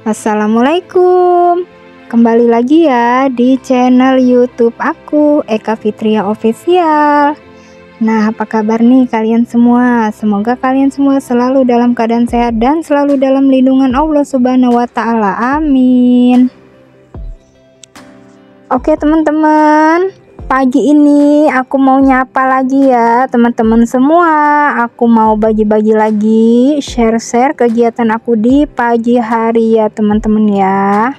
Assalamualaikum. Kembali lagi ya di channel YouTube aku, Eka Fitria Official. Nah, apa kabar nih kalian semua? Semoga kalian semua selalu dalam keadaan sehat dan selalu dalam lindungan Allah Subhanahu wa taala. Amin. Oke, teman-teman. Pagi ini aku mau nyapa lagi ya teman-teman semua. Aku mau bagi-bagi lagi, share-share kegiatan aku di pagi hari ya teman-teman ya.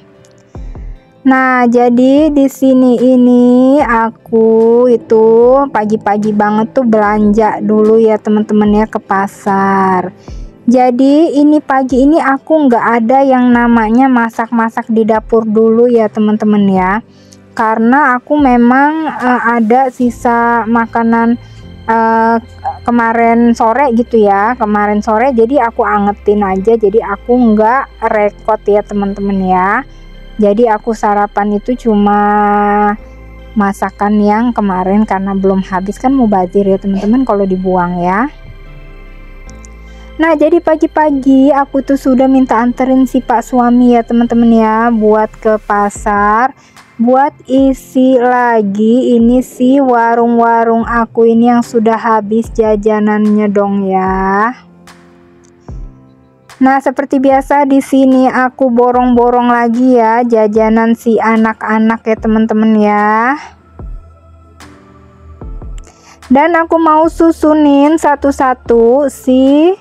Nah, jadi di sini ini aku itu pagi-pagi banget tuh belanja dulu ya teman-teman ya ke pasar. Jadi ini pagi ini aku nggak ada yang namanya masak-masak di dapur dulu ya teman-teman ya. Karena aku memang ada sisa makanan kemarin sore gitu ya, kemarin sore, jadi aku angetin aja, jadi aku nggak rekod ya teman-teman ya. Jadi aku sarapan itu cuma masakan yang kemarin karena belum habis, kan mubazir ya teman-teman kalau dibuang ya. Nah, jadi pagi-pagi aku tuh sudah minta anterin si Pak suami ya teman-teman ya buat ke pasar, buat isi lagi ini si warung-warung aku ini yang sudah habis jajanannya dong ya. Nah, seperti biasa di sini aku borong-borong lagi ya jajanan si anak-anak ya teman-teman ya. Dan aku mau susunin satu-satu si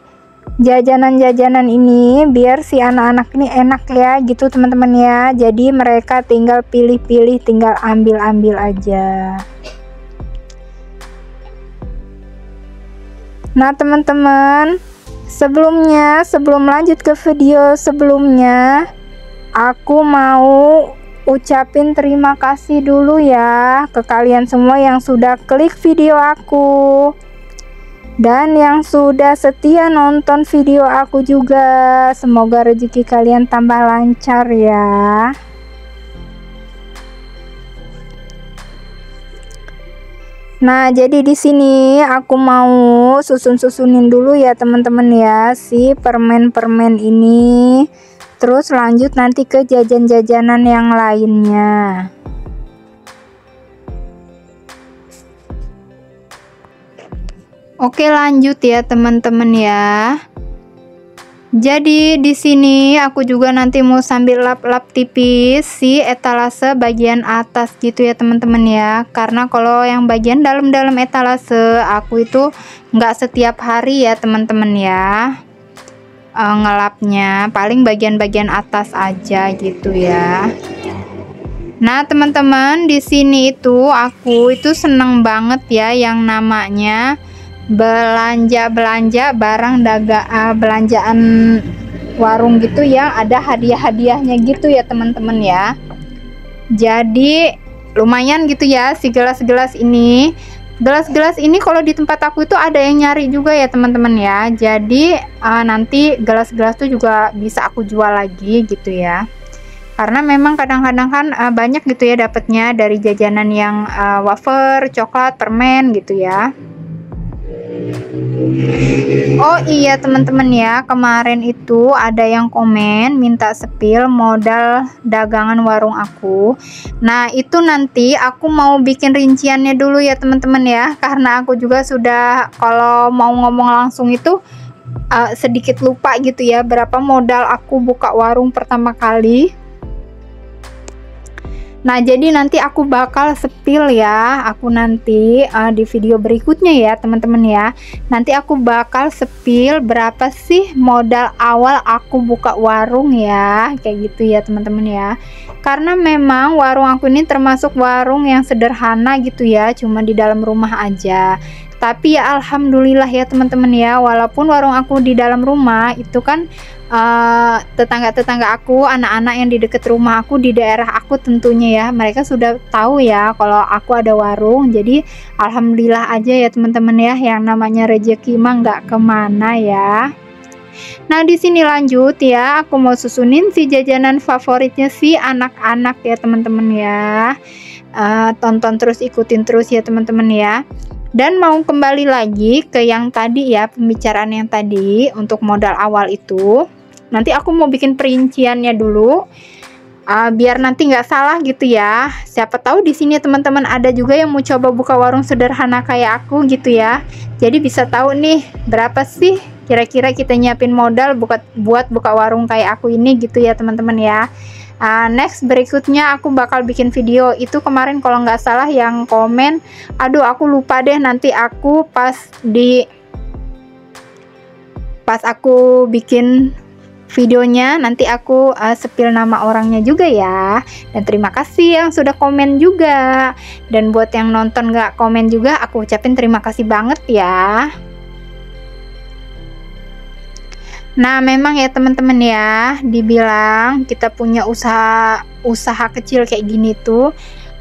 jajanan-jajanan ini biar si anak-anak ini enak ya gitu teman-teman ya. Jadi mereka tinggal pilih-pilih, tinggal ambil-ambil aja. Nah teman-teman, sebelum lanjut ke video sebelumnya, aku mau ucapin terima kasih dulu ya ke kalian semua yang sudah klik video aku dan yang sudah setia nonton video aku juga. Semoga rezeki kalian tambah lancar ya. Nah, jadi di sini aku mau susunin dulu ya teman-teman ya si permen-permen ini. Terus lanjut nanti ke jajan-jajanan yang lainnya. Oke, lanjut ya teman-teman ya. Jadi di sini aku juga nanti mau sambil lap-lap tipis si etalase bagian atas gitu ya teman-teman ya. Karena kalau yang bagian dalam-dalam etalase aku itu nggak setiap hari ya teman-teman ya. Ngelapnya paling bagian-bagian atas aja gitu ya. Nah teman-teman, di sini itu aku itu seneng banget ya yang namanya belanja barang belanjaan warung gitu yang ada hadiah-hadiahnya gitu ya teman-teman ya. Jadi lumayan gitu ya si gelas-gelas ini. Gelas-gelas ini kalau di tempat aku itu ada yang nyari juga ya teman-teman ya. Jadi nanti gelas-gelas tuh juga bisa aku jual lagi gitu ya. Karena memang kadang-kadang kan banyak gitu ya dapatnya dari jajanan yang wafer, coklat, permen gitu ya. Oh iya teman-teman ya, kemarin itu ada yang komen minta sepil modal dagangan warung aku. Nah itu nanti aku mau bikin rinciannya dulu ya teman-teman ya, karena aku juga sudah kalau mau ngomong langsung itu sedikit lupa gitu ya berapa modal aku buka warung pertama kali. Nah, jadi nanti aku bakal sepil ya, aku nanti di video berikutnya ya teman-teman ya. Nanti aku bakal sepil berapa sih modal awal aku buka warung ya, kayak gitu ya teman-teman ya. Karena memang warung aku ini termasuk warung yang sederhana gitu ya, cuma di dalam rumah aja. Tapi ya alhamdulillah ya teman-teman ya, walaupun warung aku di dalam rumah itu kan tetangga-tetangga aku, anak-anak yang di dekat rumah aku di daerah aku tentunya ya, mereka sudah tahu ya kalau aku ada warung. Jadi alhamdulillah aja ya teman-teman ya, yang namanya rezeki mah nggak kemana ya. Nah di sini lanjut ya, aku mau susunin si jajanan favoritnya si anak-anak ya teman-teman ya. Tonton terus, ikutin terus ya teman-teman ya. Dan mau kembali lagi ke yang tadi ya, pembicaraan yang tadi untuk modal awal itu. Nanti aku mau bikin perinciannya dulu, biar nanti nggak salah gitu ya. Siapa tahu di sini teman-teman ada juga yang mau coba buka warung sederhana kayak aku gitu ya. Jadi bisa tahu nih berapa sih kira-kira kita nyiapin modal buat buka warung kayak aku ini gitu ya teman-teman ya. Next berikutnya aku bakal bikin video itu. Kemarin kalau nggak salah yang komen, aduh aku lupa deh, nanti aku pas aku bikin videonya nanti aku spill nama orangnya juga ya. Dan terima kasih yang sudah komen juga, dan buat yang nonton nggak komen juga aku ucapin terima kasih banget ya. Nah memang ya teman-teman ya, dibilang kita punya usaha kecil kayak gini tuh,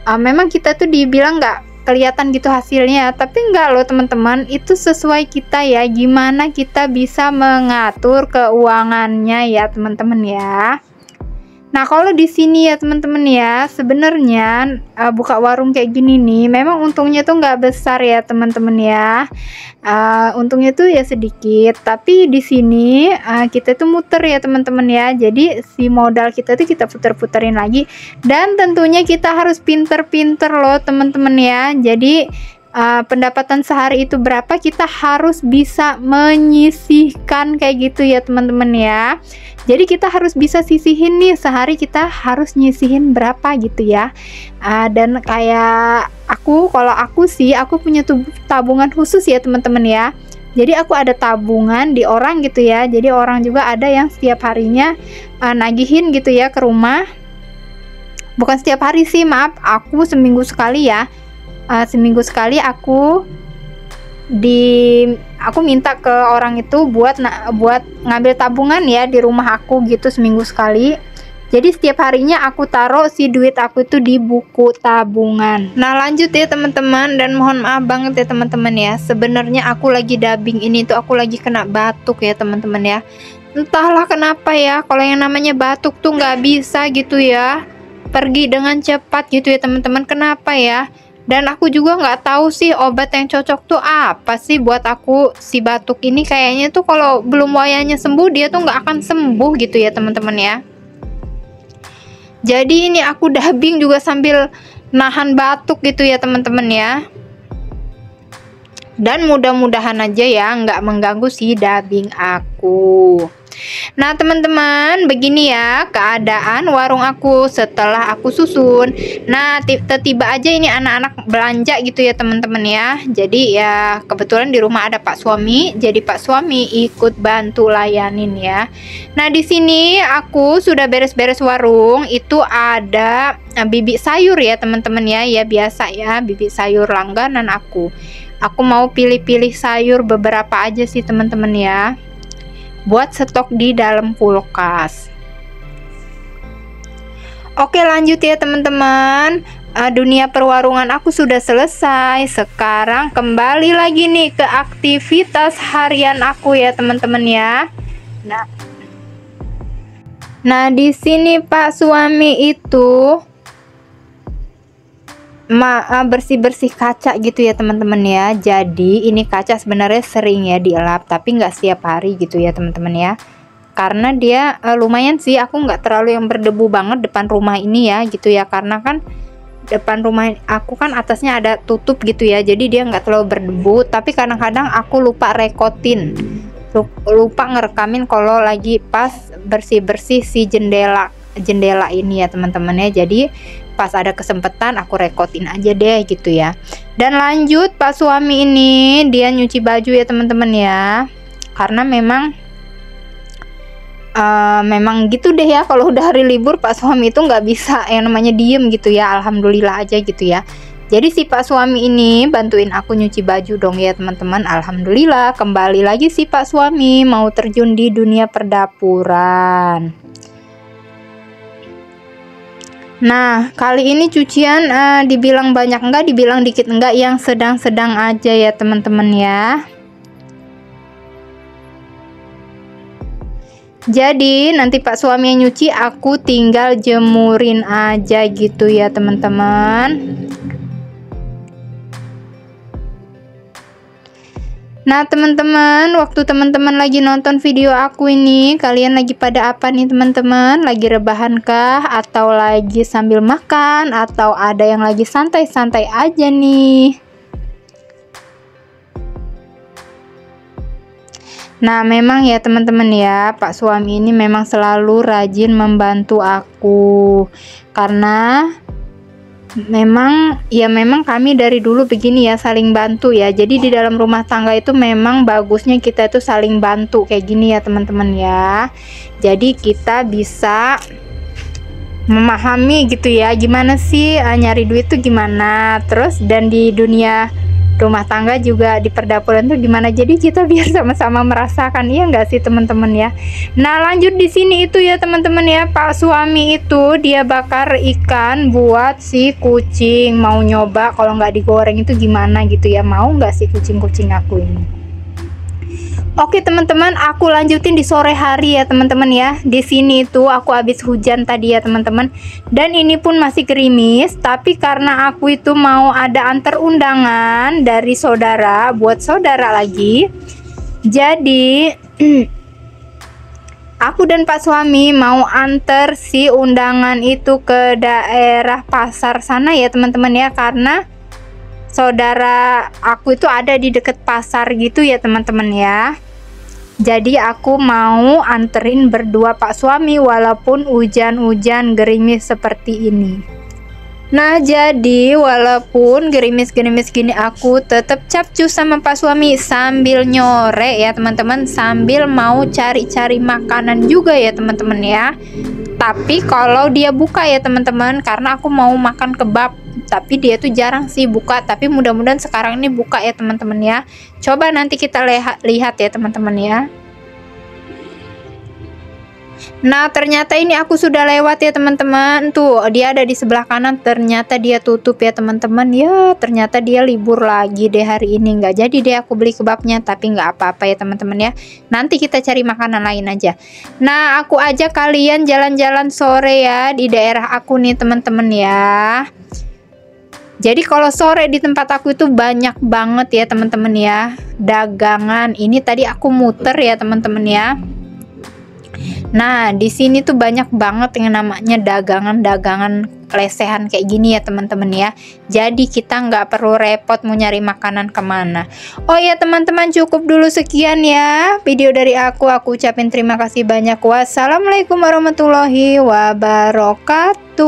memang kita tuh dibilang nggak kelihatan gitu hasilnya, tapi enggak loh teman-teman, itu sesuai kita ya, gimana kita bisa mengatur keuangannya ya teman-teman ya. Nah kalau di sini ya teman-teman ya, sebenarnya buka warung kayak gini nih memang untungnya tuh nggak besar ya teman-teman ya. Untungnya tuh ya sedikit, tapi di sini kita tuh muter ya teman-teman ya. Jadi si modal kita tuh kita puter-puterin lagi, dan tentunya kita harus pinter-pinter loh teman-teman ya. Jadi pendapatan sehari itu berapa, kita harus bisa menyisihkan kayak gitu ya teman-teman ya. Jadi kita harus bisa sisihin nih, sehari kita harus nyisihin berapa gitu ya. Dan kayak aku, kalau aku sih aku punya tabungan khusus ya teman-teman ya. Jadi aku ada tabungan di orang gitu ya. Jadi orang juga ada yang setiap harinya nagihin gitu ya ke rumah. Bukan setiap hari sih, maaf, aku seminggu sekali ya. Seminggu sekali aku minta ke orang itu buat ngambil tabungan ya di rumah aku gitu seminggu sekali. Jadi setiap harinya aku taruh si duit aku itu di buku tabungan. Nah lanjut ya teman-teman, dan mohon maaf banget ya teman-teman ya, sebenarnya aku lagi dubbing ini tuh aku lagi kena batuk ya teman-teman ya. Entahlah kenapa ya, kalau yang namanya batuk tuh nggak bisa gitu ya pergi dengan cepat gitu ya teman-teman. Kenapa ya? Dan aku juga nggak tahu sih obat yang cocok tuh apa sih buat aku si batuk ini. Kayaknya tuh kalau belum wayanya sembuh dia tuh nggak akan sembuh gitu ya teman-teman ya. Jadi ini aku dubbing juga sambil nahan batuk gitu ya teman-teman ya. Dan mudah-mudahan aja ya nggak mengganggu si dubbing aku. Nah teman-teman, begini ya keadaan warung aku setelah aku susun. Nah tiba-tiba aja ini anak-anak belanja gitu ya teman-teman ya. Jadi ya kebetulan di rumah ada Pak Suami, jadi Pak Suami ikut bantu layanin ya. Nah di sini aku sudah beres-beres warung, itu ada bibit sayur ya teman-teman ya. Ya biasa ya, bibit sayur langganan aku. Aku mau pilih-pilih sayur beberapa aja sih teman-teman ya, buat stok di dalam kulkas. Oke lanjut ya teman-teman, dunia perwarungan aku sudah selesai. Sekarang kembali lagi nih ke aktivitas harian aku ya teman-teman ya. Nah di sini Pak Suami itu bersih-bersih kaca gitu ya teman-teman ya. Jadi ini kaca sebenarnya sering ya dielap, tapi nggak setiap hari gitu ya teman-teman ya, karena dia lumayan sih, aku nggak terlalu yang berdebu banget depan rumah ini ya gitu ya, karena kan depan rumah aku kan atasnya ada tutup gitu ya, jadi dia nggak terlalu berdebu. Tapi kadang-kadang aku lupa rekotin, lupa ngerekamin kalau lagi pas bersih-bersih si jendela ini ya teman-teman ya. Jadi pas ada kesempatan aku rekotin aja deh gitu ya. Dan lanjut Pak Suami ini dia nyuci baju ya teman-teman ya, karena memang gitu deh ya, kalau udah hari libur Pak Suami itu nggak bisa yang namanya diem gitu ya. Alhamdulillah aja gitu ya. Jadi si Pak Suami ini bantuin aku nyuci baju dong ya teman-teman. Alhamdulillah kembali lagi si Pak Suami mau terjun di dunia perdapuran. Nah kali ini cucian dibilang banyak enggak, dibilang dikit enggak, yang sedang-sedang aja ya teman-teman ya. Jadi nanti Pak Suami yang nyuci, aku tinggal jemurin aja gitu ya teman-teman. Nah teman-teman, waktu teman-teman lagi nonton video aku ini, kalian lagi pada apa nih teman-teman? Lagi rebahan kah? Atau lagi sambil makan? Atau ada yang lagi santai-santai aja nih? Nah memang ya teman-teman ya, Pak suami ini memang selalu rajin membantu aku. Karena memang kami dari dulu begini ya, saling bantu ya. Jadi di dalam rumah tangga itu memang bagusnya kita itu saling bantu kayak gini ya teman-teman ya. Jadi kita bisa memahami gitu ya, gimana sih nyari duit tuh gimana, terus dan di dunia rumah tangga juga di perdapuran tuh gimana. Jadi kita biar sama-sama merasakan, iya enggak sih teman-teman ya. Nah lanjut di sini itu ya teman-teman ya, Pak suami itu dia bakar ikan buat si kucing. Mau nyoba kalau nggak digoreng itu gimana gitu ya, mau nggak sih kucing-kucing aku ini. Oke teman-teman, aku lanjutin di sore hari ya teman-teman ya. Di sini tuh aku habis hujan tadi ya teman-teman. Dan ini pun masih gerimis, tapi karena aku itu mau ada antar undangan dari saudara buat saudara lagi. Jadi aku dan Pak suami mau antar si undangan itu ke daerah pasar sana ya teman-teman ya, karena saudara aku itu ada di deket pasar gitu ya teman-teman ya. Jadi aku mau anterin berdua Pak suami walaupun hujan-hujan gerimis seperti ini. Nah jadi walaupun gerimis-gerimis gini aku tetap capcus sama Pak suami sambil nyore ya teman-teman, sambil mau cari-cari makanan juga ya teman-teman ya. Tapi kalau dia buka ya teman-teman, karena aku mau makan kebab, tapi dia tuh jarang sih buka. Tapi mudah-mudahan sekarang ini buka ya teman-teman ya. Coba nanti kita lihat ya teman-teman ya. Nah ternyata ini aku sudah lewat ya teman-teman. Tuh dia ada di sebelah kanan, ternyata dia tutup ya teman-teman ya. Ternyata dia libur lagi deh hari ini. Nggak jadi deh aku beli kebabnya, tapi nggak apa-apa ya teman-teman ya. Nanti kita cari makanan lain aja. Nah aku ajak kalian jalan-jalan sore ya di daerah aku nih teman-teman ya. Jadi kalau sore di tempat aku itu banyak banget ya teman-teman ya dagangan. Ini tadi aku muter ya teman-teman ya. Nah di sini tuh banyak banget yang namanya dagangan-dagangan lesehan kayak gini ya teman-teman ya. Jadi kita nggak perlu repot mau nyari makanan kemana. Oh ya teman-teman, cukup dulu sekian ya video dari aku. Aku ucapin terima kasih banyak. Wassalamualaikum warahmatullahi wabarakatuh.